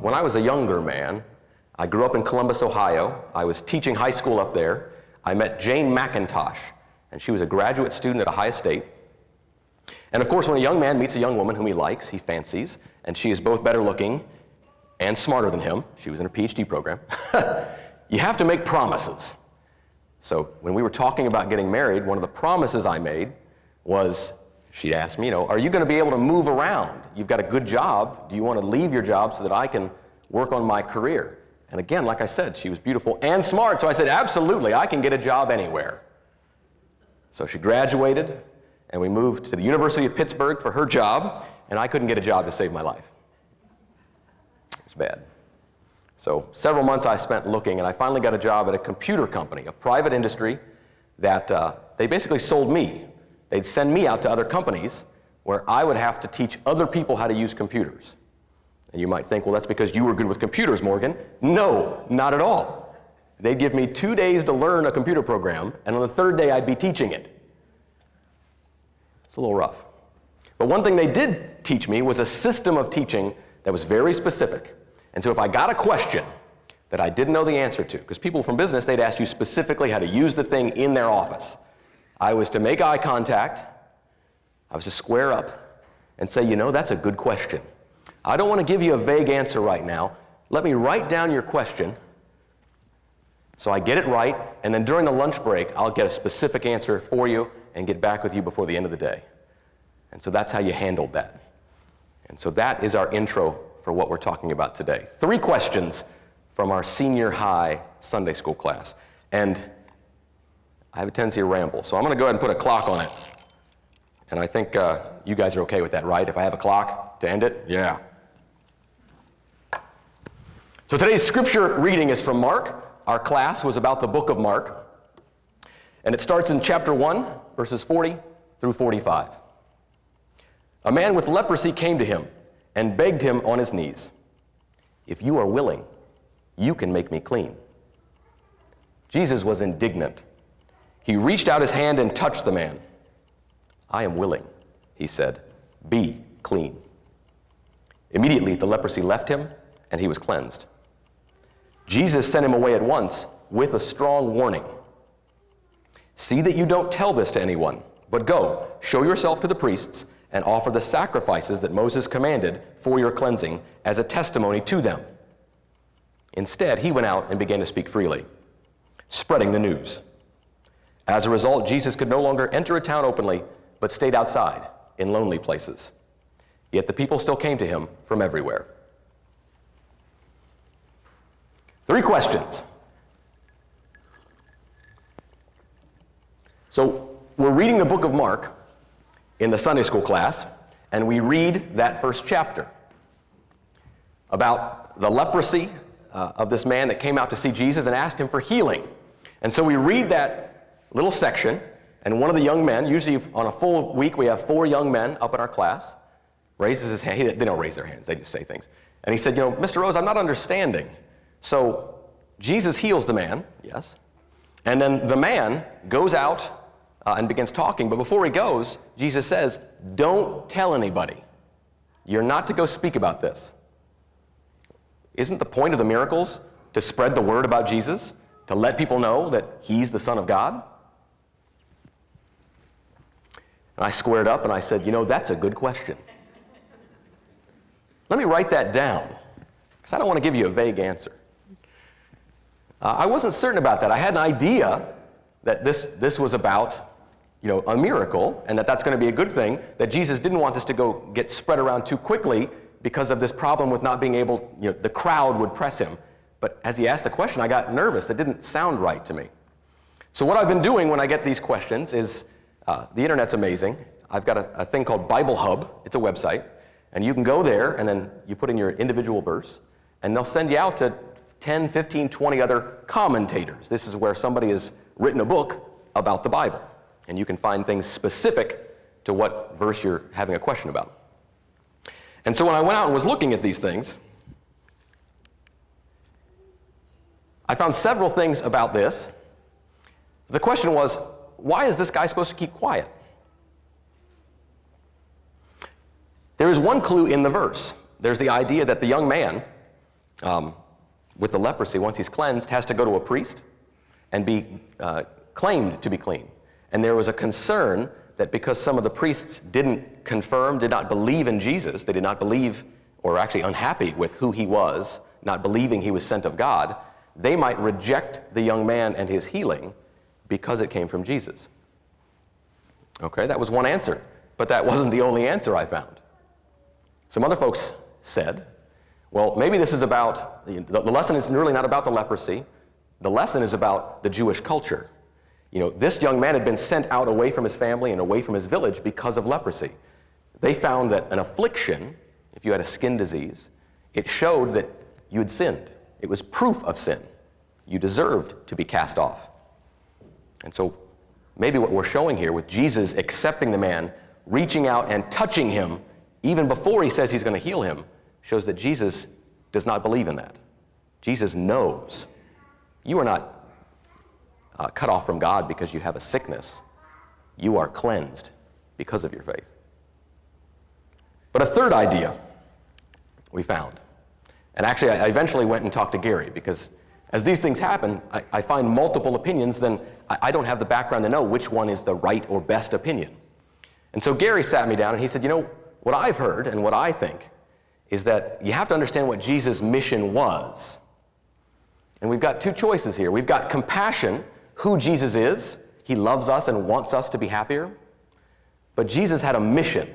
when I was a younger man, I grew up in Columbus, Ohio. I was teaching high school up there. I met Jane McIntosh, and she was a graduate student at Ohio State. And of course, when a young man meets a young woman whom he likes, he fancies, and she is both better looking and smarter than him, she was in her PhD program, you have to make promises. So when we were talking about getting married, one of the promises I made was, she'd ask me, are you going to be able to move around? You've got a good job. Do you want to leave your job so that I can work on my career? And again, like I said, she was beautiful and smart, so I said, absolutely, I can get a job anywhere. So she graduated, and we moved to the University of Pittsburgh for her job, and I couldn't get a job to save my life. It was bad. So several months I spent looking, and I finally got a job at a computer company, a private industry that they basically sold me. They'd send me out to other companies where I would have to teach other people how to use computers. And you might think, well, that's because you were good with computers, Morgan. No, not at all. They'd give me 2 days to learn a computer program, and on the third day I'd be teaching it. It's a little rough. But one thing they did teach me was a system of teaching that was very specific. And so if I got a question that I didn't know the answer to, because people from business, they'd ask you specifically how to use the thing in their office. I was to make eye contact, I was to square up and say, that's a good question. I don't want to give you a vague answer right now. Let me write down your question so I get it right, and then during the lunch break, I'll get a specific answer for you and get back with you before the end of the day. And so that's how you handled that. And so that is our intro for what we're talking about today. 3 questions from our senior high Sunday school class. And I have a tendency to ramble, so I'm going to go ahead and put a clock on it. And I think you guys are okay with that, right? If I have a clock to end it? Yeah. So today's scripture reading is from Mark. Our class was about the book of Mark. And it starts in chapter 1, verses 40 through 45. A man with leprosy came to him and begged him on his knees, "If you are willing, you can make me clean." Jesus was indignant. He reached out his hand and touched the man. "I am willing," he said, "be clean." Immediately the leprosy left him and he was cleansed. Jesus sent him away at once with a strong warning. "See that you don't tell this to anyone, but go, show yourself to the priests and offer the sacrifices that Moses commanded for your cleansing as a testimony to them." Instead, he went out and began to speak freely, spreading the news. As a result, Jesus could no longer enter a town openly, but stayed outside in lonely places. Yet the people still came to him from everywhere. 3 questions. So we're reading the book of Mark in the Sunday school class, and we read that first chapter about the leprosy of this man that came out to see Jesus and asked him for healing. And so we read that little section, and one of the young men, usually on a full week we have 4 young men up in our class, raises his hand. They don't raise their hands, they just say things. And he said, "Mr. Rose, I'm not understanding." So Jesus heals the man, yes, and then the man goes out and begins talking, but before he goes, Jesus says, "Don't tell anybody. You're not to go speak about this." Isn't the point of the miracles to spread the word about Jesus, to let people know that he's the Son of God? And I squared up and I said, that's a good question. Let me write that down, because I don't want to give you a vague answer. I wasn't certain about that. I had an idea that this was about a miracle, and that's going to be a good thing, that Jesus didn't want this to get spread around too quickly because of this problem with not being able, the crowd would press him. But as he asked the question, I got nervous. It didn't sound right to me. So what I've been doing when I get these questions is, the internet's amazing. I've got a thing called Bible Hub. It's a website. And you can go there, and then you put in your individual verse, and they'll send you out to 10, 15, 20 other commentators. This is where somebody has written a book about the Bible. And you can find things specific to what verse you're having a question about. And so when I went out and was looking at these things, I found several things about this. The question was, why is this guy supposed to keep quiet? There is one clue in the verse. There's the idea that the young man with the leprosy, once he's cleansed, has to go to a priest and be claimed to be clean. And there was a concern that because some of the priests didn't confirm, did not believe in Jesus, they did not believe, or were actually unhappy with who he was, not believing he was sent of God, they might reject the young man and his healing because it came from Jesus. Okay, that was one answer, but that wasn't the only answer I found. Some other folks said, well, maybe this is about, the lesson is really not about the leprosy. The lesson is about the Jewish culture. You know, this young man had been sent out away from his family and away from his village because of leprosy. They found that an affliction, if you had a skin disease, it showed that you had sinned. It was proof of sin. You deserved to be cast off. And so maybe what we're showing here with Jesus accepting the man, reaching out and touching him, even before he says he's going to heal him, shows that Jesus does not believe in that. Jesus knows. You are not cut off from God because you have a sickness. You are cleansed because of your faith. But a third idea we found. And actually, I eventually went and talked to Gary, because as these things happen, I find multiple opinions, then I don't have the background to know which one is the right or best opinion. And so Gary sat me down and he said, you know, what I've heard and what I think is that you have to understand what Jesus' mission was. And we've got two choices here. We've got compassion, who Jesus is. He loves us and wants us to be happier. But Jesus had a mission.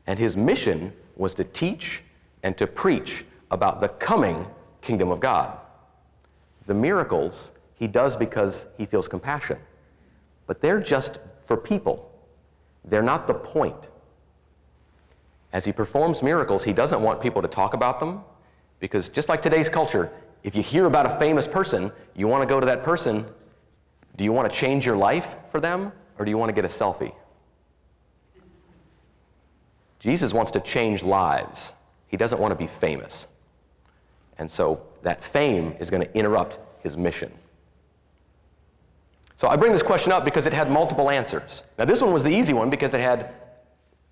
And his mission was to teach and to preach about the coming kingdom of God. The miracles he does because he feels compassion. But they're just for people. They're not the point. As he performs miracles, he doesn't want people to talk about them, because just like today's culture, if you hear about a famous person, you want to go to that person. Do you want to change your life for them, or do you want to get a selfie? Jesus wants to change lives. He doesn't want to be famous. And so that fame is going to interrupt his mission. So I bring this question up because it had multiple answers. Now this one was the easy one because it had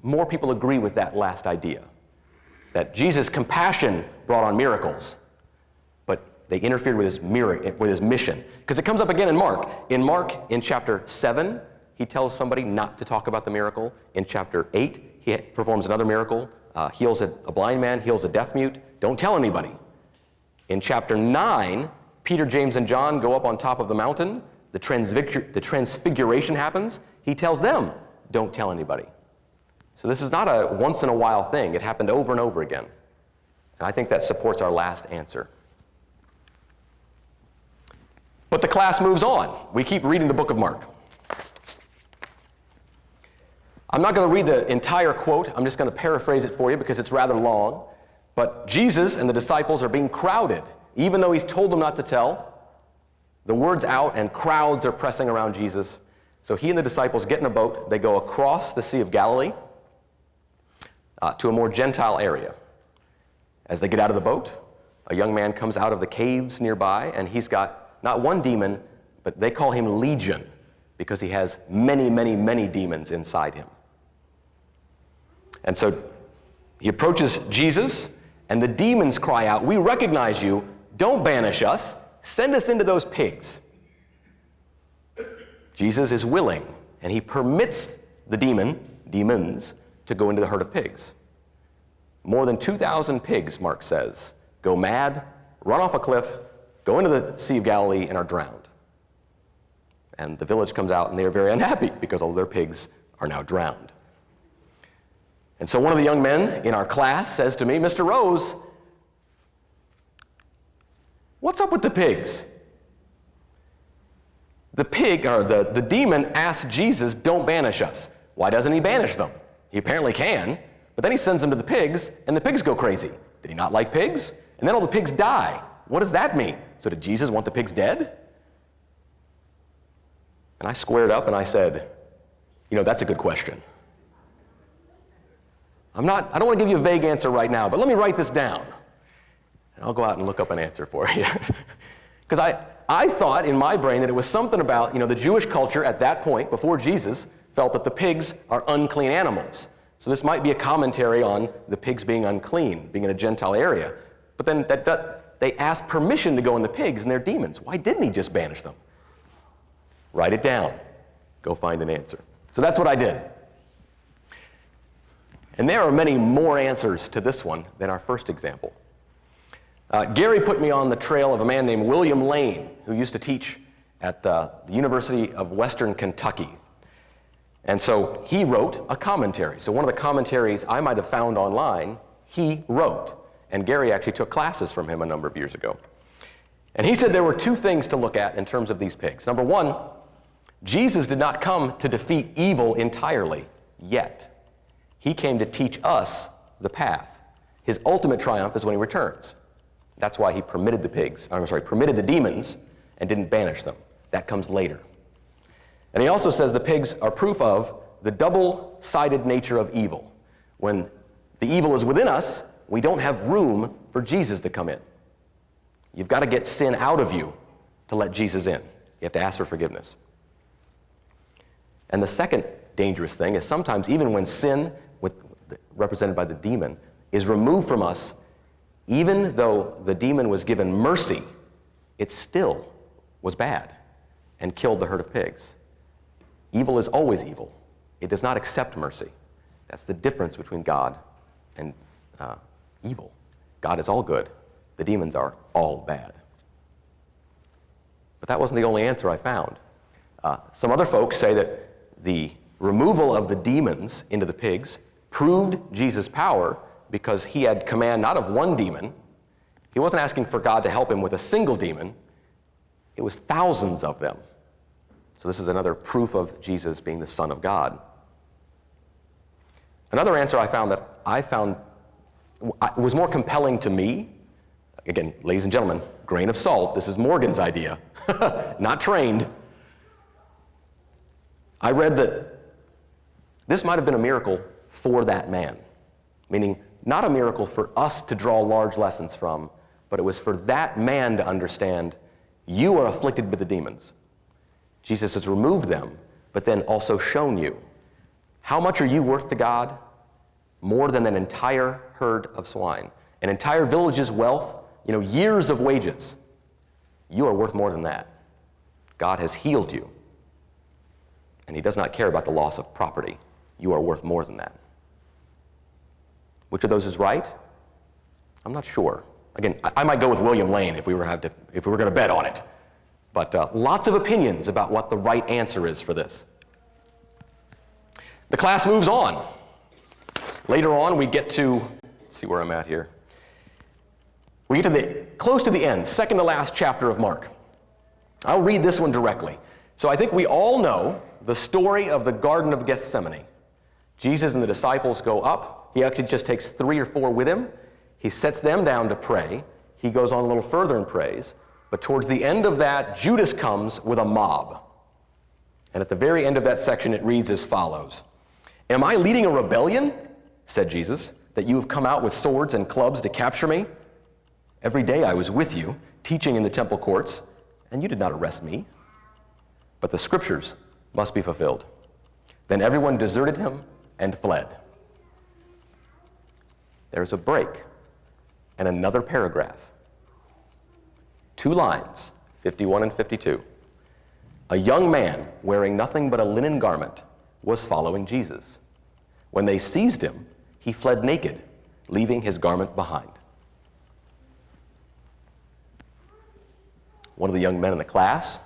more people agree with that last idea, that Jesus' compassion brought on miracles, but they interfered with his mission. Because it comes up again in Mark. In Mark, in chapter 7, he tells somebody not to talk about the miracle. In chapter 8, he performs another miracle, heals a blind man, heals a deaf mute. Don't tell anybody. In chapter 9, Peter, James, and John go up on top of the mountain. The transfiguration happens. He tells them, don't tell anybody. So this is not a once-in-a-while thing. It happened over and over again. And I think that supports our last answer. But the class moves on. We keep reading the book of Mark. I'm not going to read the entire quote. I'm just going to paraphrase it for you because it's rather long. But Jesus and the disciples are being crowded. Even though he's told them not to tell, the word's out and crowds are pressing around Jesus. So he and the disciples get in a boat. They go across the Sea of Galilee to a more Gentile area. As they get out of the boat, a young man comes out of the caves nearby, and he's got not one demon, but they call him Legion because he has many, many, many demons inside him. And so he approaches Jesus, and the demons cry out, "We recognize you. Don't banish us. Send us into those pigs." Jesus is willing, and he permits the demons, to go into the herd of pigs. More than 2,000 pigs, Mark says, go mad, run off a cliff, go into the Sea of Galilee, and are drowned. And the village comes out, and they are very unhappy because all their pigs are now drowned. And so one of the young men in our class says to me, "Mr. Rose, what's up with the pigs?" The demon asked Jesus, "Don't banish us." Why doesn't he banish them? He apparently can, but then he sends them to the pigs, and the pigs go crazy. Did he not like pigs? And then all the pigs die. What does that mean? So did Jesus want the pigs dead? And I squared up and I said, that's a good question. I don't want to give you a vague answer right now, but let me write this down. And I'll go out and look up an answer for you. Because I thought in my brain that it was something about, the Jewish culture at that point, before Jesus, felt that the pigs are unclean animals. So this might be a commentary on the pigs being unclean, being in a Gentile area. But then they asked permission to go in the pigs, and they're demons. Why didn't he just banish them? Write it down. Go find an answer. So that's what I did. And there are many more answers to this one than our first example. Gary put me on the trail of a man named William Lane, who used to teach at the University of Western Kentucky. And so he wrote a commentary. So one of the commentaries I might have found online, he wrote. And Gary actually took classes from him a number of years ago. And he said there were two things to look at in terms of these pigs. Number one, Jesus did not come to defeat evil entirely yet. He came to teach us the path. His ultimate triumph is when he returns. That's why he permitted the demons and didn't banish them. That comes later. And he also says the pigs are proof of the double-sided nature of evil. When the evil is within us, we don't have room for Jesus to come in. You've got to get sin out of you to let Jesus in. You have to ask for forgiveness. And the second dangerous thing is sometimes even when sin, represented by the demon, is removed from us, even though the demon was given mercy, it still was bad and killed the herd of pigs. Evil is always evil. It does not accept mercy. That's the difference between God and evil. God is all good. The demons are all bad. But that wasn't the only answer I found. Some other folks say that the removal of the demons into the pigs proved Jesus' power because he had command not of one demon. He wasn't asking for God to help him with a single demon. It was thousands of them. So this is another proof of Jesus being the Son of God. Another answer I found was more compelling to me. Again, ladies and gentlemen, grain of salt. This is Morgan's idea, not trained. I read that this might have been a miracle for that man, meaning not a miracle for us to draw large lessons from, but it was for that man to understand, you are afflicted with the demons. Jesus has removed them, but then also shown you. How much are you worth to God? More than an entire herd of swine, an entire village's wealth, years of wages. You are worth more than that. God has healed you, and he does not care about the loss of property. You are worth more than that. Which of those is right? I'm not sure. Again, I might go with William Lane if we were going to bet on it. But lots of opinions about what the right answer is for this. The class moves on. Later on, we get to, let's see where I'm at here. We get to close to the end, second to last chapter of Mark. I'll read this one directly. So I think we all know the story of the Garden of Gethsemane. Jesus and the disciples go up. He actually just takes 3 or 4 with him. He sets them down to pray. He goes on a little further and prays. But towards the end of that, Judas comes with a mob. And at the very end of that section, it reads as follows. "Am I leading a rebellion, said Jesus, that you have come out with swords and clubs to capture me? Every day I was with you, teaching in the temple courts, and you did not arrest me. But the scriptures must be fulfilled." Then everyone deserted him and fled. There's a break and another paragraph. 2 lines, 51 and 52. "A young man wearing nothing but a linen garment was following Jesus. When they seized him, he fled naked, leaving his garment behind." One of the young men in the class,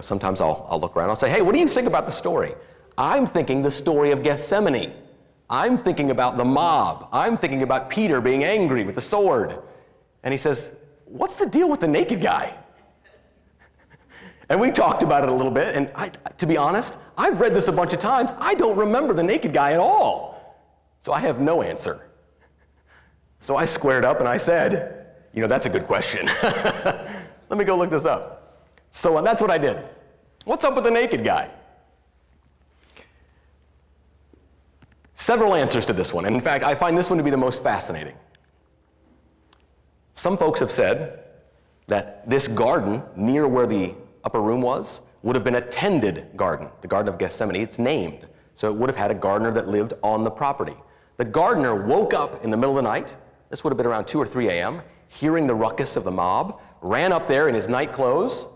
sometimes I'll look around and I'll say, "Hey, what do you think about the story?" "I'm thinking the story of Gethsemane. I'm thinking about the mob. I'm thinking about Peter being angry with the sword." And he says, "What's the deal with the naked guy?" And we talked about it a little bit, and to be honest, I've read this a bunch of times. I don't remember the naked guy at all. So I have no answer. So I squared up and I said, that's a good question. Let me go look this up. So that's what I did. What's up with the naked guy? Several answers to this one, and in fact, I find this one to be the most fascinating. Some folks have said that this garden near where the upper room was would have been a tended garden, the Garden of Gethsemane. It's named, so it would have had a gardener that lived on the property. The gardener woke up in the middle of the night this would have been around 2 or 3 a.m., hearing the ruckus of the mob, ran up there in his night clothes,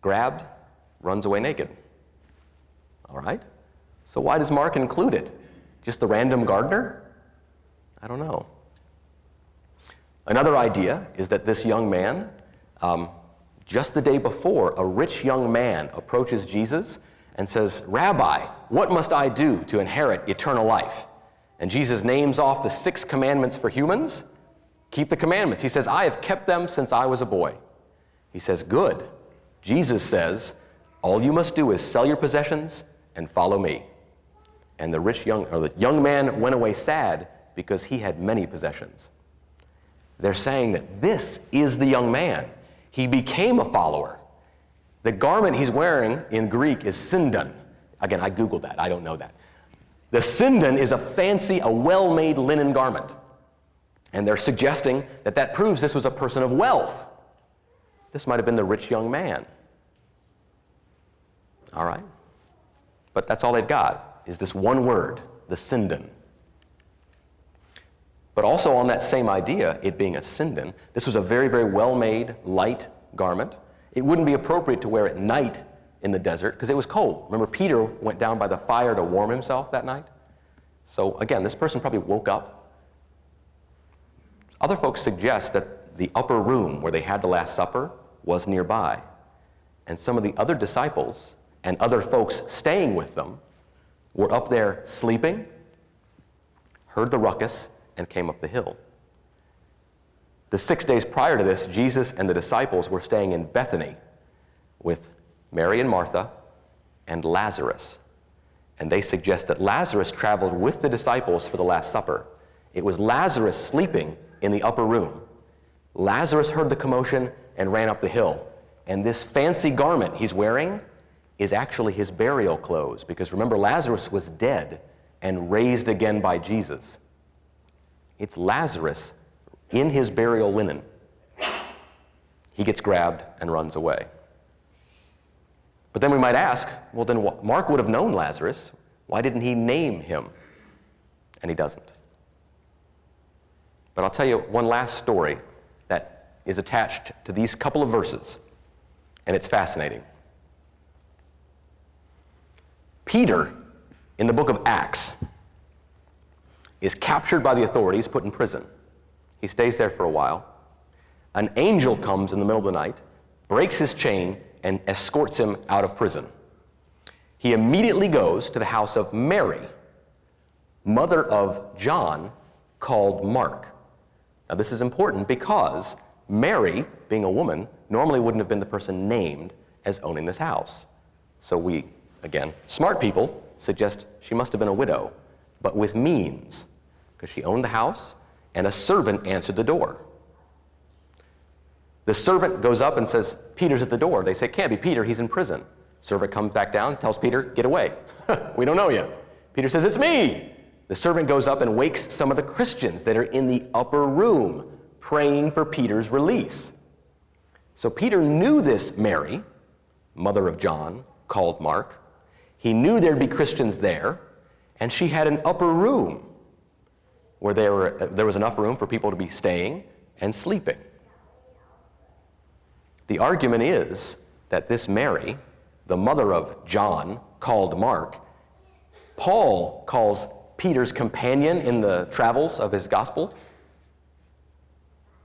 grabbed, runs away naked. All right? So why does Mark include it? Just the random gardener? I don't know. Another idea is that this young man, just the day before, a rich young man approaches Jesus and says, "Rabbi, what must I do to inherit eternal life?" And Jesus names off the 6 commandments for humans. Keep the commandments. He says, "I have kept them since I was a boy." He says, "Good." Jesus says, "All you must do is sell your possessions and follow me." And the young man went away sad because he had many possessions. They're saying that this is the young man. He became a follower. The garment he's wearing in Greek is sindon. Again, I Googled that. I don't know that. The sindon is a well-made linen garment. And they're suggesting that that proves this was a person of wealth. This might have been the rich young man. All right? But that's all they've got, is this one word, the sindon. But also on that same idea, it being a sindon, this was a very, very well-made, light garment. It wouldn't be appropriate to wear at night in the desert because it was cold. Remember, Peter went down by the fire to warm himself that night? So again, this person probably woke up. Other folks suggest that the upper room where they had the Last Supper was nearby. And some of the other disciples and other folks staying with them were up there sleeping, heard the ruckus, and came up the hill. The 6 days prior to this, Jesus and the disciples were staying in Bethany with Mary and Martha and Lazarus. And they suggest that Lazarus traveled with the disciples for the Last Supper. It was Lazarus sleeping in the upper room. Lazarus heard the commotion and ran up the hill. And this fancy garment he's wearing is actually his burial clothes, because remember, Lazarus was dead and raised again by Jesus. It's Lazarus in his burial linen. He gets grabbed and runs away. But then we might ask, well, then Mark would have known Lazarus. Why didn't he name him? And he doesn't. But I'll tell you one last story that is attached to these couple of verses, and it's fascinating. Peter, in the book of Acts, is captured by the authorities, put in prison. He stays there for a while. An angel comes in the middle of the night, breaks his chain, and escorts him out of prison. He immediately goes to the house of Mary, mother of John, called Mark. Now this is important because Mary, being a woman, normally wouldn't have been the person named as owning this house. So we, again, smart people suggest she must have been a widow, but with means, because she owned the house and a servant answered the door. The servant goes up and says, "Peter's at the door." They say, "It can't be Peter, he's in prison." Servant comes back down, tells Peter, "Get away. We don't know you." Peter says, "It's me." The servant goes up and wakes some of the Christians that are in the upper room praying for Peter's release. So Peter knew this Mary, mother of John, called Mark. He knew there'd be Christians there, and she had an upper room where there was enough room for people to be staying and sleeping. The argument is that this Mary, the mother of John, called Mark, Paul calls Peter's companion in the travels of his gospel,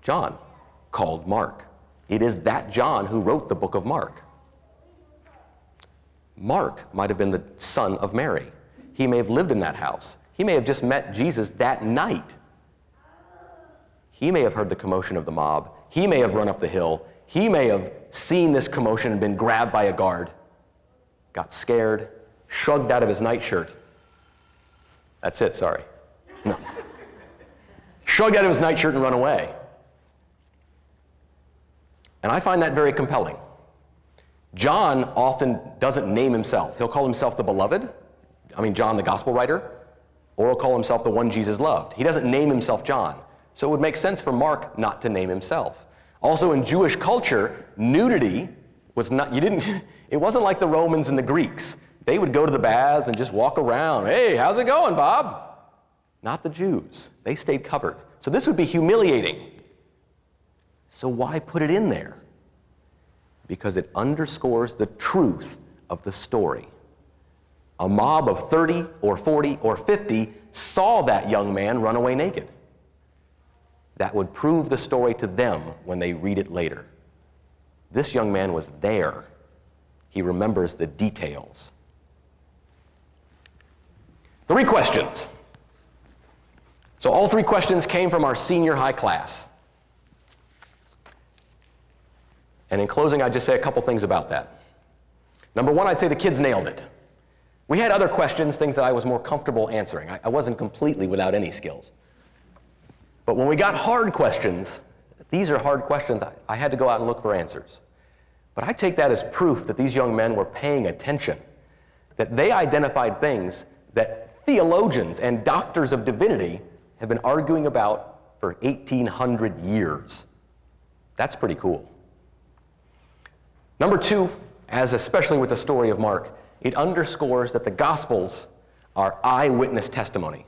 John, called Mark. It is that John who wrote the book of Mark. Mark might have been the son of Mary. He may have lived in that house. He may have just met Jesus that night. He may have heard the commotion of the mob. He may have run up the hill. He may have seen this commotion and been grabbed by a guard, got scared, shrugged out of his nightshirt. That's it, sorry. No. Shrugged out of his nightshirt and run away. And I find that very compelling. John often doesn't name himself. He'll call himself the beloved, John the gospel writer, or he'll call himself the one Jesus loved. He doesn't name himself John. So it would make sense for Mark not to name himself. Also in Jewish culture, nudity was not, it wasn't like the Romans and the Greeks. They would go to the baths and just walk around. "Hey, how's it going, Bob?" Not the Jews. They stayed covered. So this would be humiliating. So why put it in there? Because it underscores the truth of the story. A mob of 30 or 40 or 50 saw that young man run away naked. That would prove the story to them when they read it later. This young man was there. He remembers the details. 3 questions. So all 3 questions came from our senior high class. And in closing, I'd just say a couple things about that. Number 1, I'd say the kids nailed it. We had other questions, things that I was more comfortable answering. I wasn't completely without any skills. But when we got hard questions, these are hard questions, I had to go out and look for answers. But I take that as proof that these young men were paying attention, that they identified things that theologians and doctors of divinity have been arguing about for 1,800 years. That's pretty cool. Number 2, as especially with the story of Mark, it underscores that the Gospels are eyewitness testimony.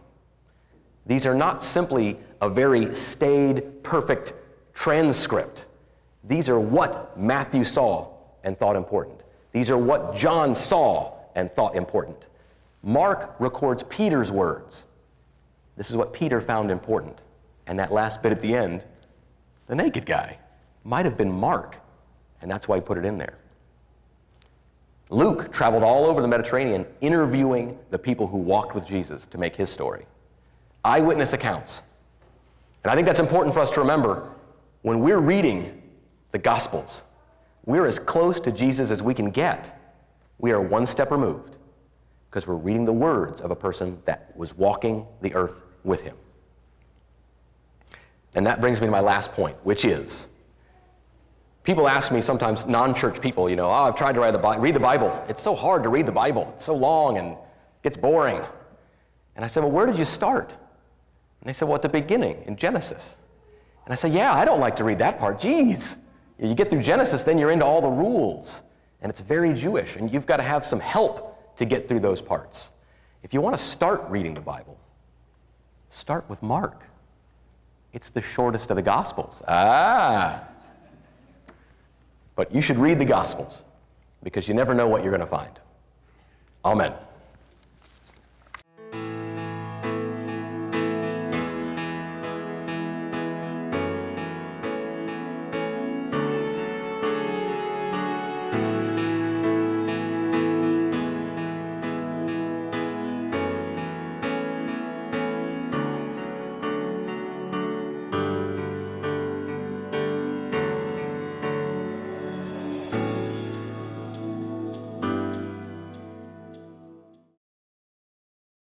These are not simply a very staid, perfect transcript. These are what Matthew saw and thought important. These are what John saw and thought important. Mark records Peter's words. This is what Peter found important. And that last bit at the end, the naked guy, might have been Mark, and that's why he put it in there. Luke traveled all over the Mediterranean interviewing the people who walked with Jesus to make his story. Eyewitness accounts. And I think that's important for us to remember when we're reading the Gospels. We're as close to Jesus as we can get. We are one step removed because we're reading the words of a person that was walking the earth with him. And that brings me to my last point, which is, people ask me sometimes, non-church people, I've tried to read the Bible. It's so hard to read the Bible. It's so long and gets boring. And I said, well, where did you start? And they said, well, at the beginning, in Genesis. And I said, yeah, I don't like to read that part. Geez. You get through Genesis, then you're into all the rules. And it's very Jewish, and you've got to have some help to get through those parts. If you want to start reading the Bible, start with Mark. It's the shortest of the Gospels. But you should read the Gospels because you never know what you're going to find. Amen.